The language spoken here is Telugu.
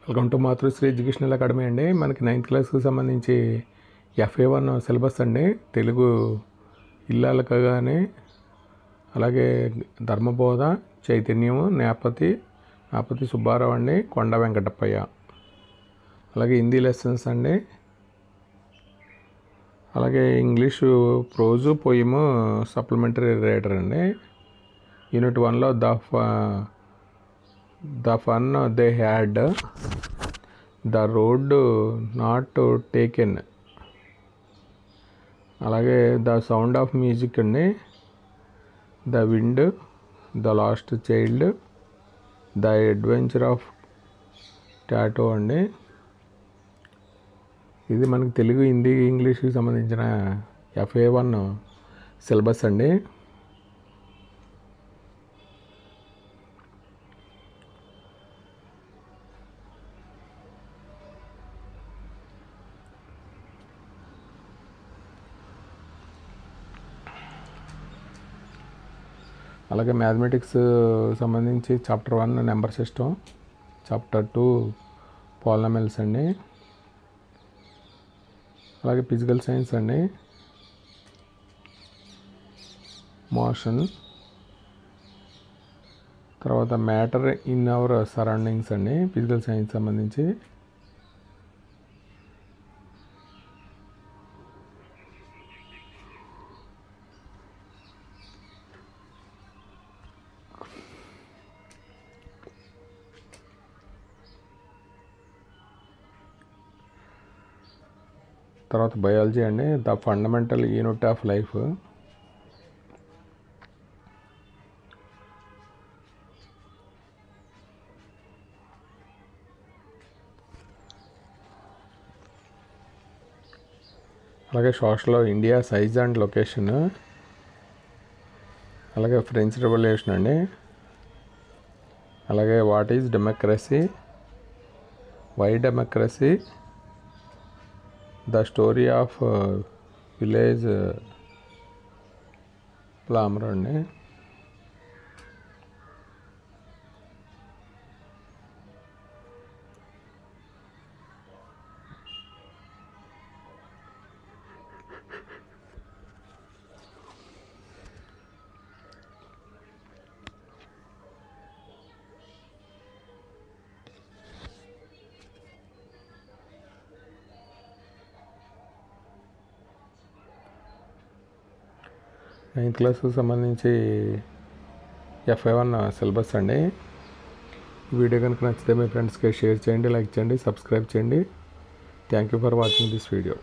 Welcome to Matrusri educational academy అండి. మనకి 9th క్లాస్కి సంబంధించి FA1 సిలబస్ అండి. తెలుగు ఇల్లాలక కానీ, అలాగే ధర్మబోధ, చైతన్యము, నేపతి సుబ్బారావు అండి, కొండ వెంకటప్పయ్య. అలాగే హిందీ లెసన్స్ అండి. అలాగే English prose, poem, supplementary writer అండి. యూనిట్ 1లో the fun they had, the road not taken, అలాగే ద సౌండ్ ఆఫ్ మ్యూజిక్ అండి, the wind, the lost child, the adventure of Toto అండి. ఇది మనకి తెలుగు, హిందీ, ఇంగ్లీష్కి సంబంధించిన FA1 సిలబస్ అండి. అలాగే మ్యాథమెటిక్స్ సంబంధించి chapter 1 number system, chapter 2 polynomials అండి. అలాగే ఫిజికల్ సైన్స్ అండి, మోషన్, తర్వాత మ్యాటర్ ఇన్ అవర్ సరౌండింగ్స్ అండి, ఫిజికల్ సైన్స్ సంబంధించి. తర్వాత బయాలజీ అండి, the fundamental unit of life. అలాగే సోషల్లో ఇండియా సైజ్ అండ్ లొకేషన్, అలాగే ఫ్రెంచ్ రెవల్యూషన్ అండి, అలాగే what is democracy, why democracy, the story of village Palampur అండి. నైన్త్ క్లాస్కి సంబంధించి FA1 సిలబస్ అండి. ఈ వీడియో కనుక నచ్చితే మీ ఫ్రెండ్స్కి షేర్ చేయండి, లైక్ చేయండి, సబ్స్క్రైబ్ చేయండి. Thank you for watching this video.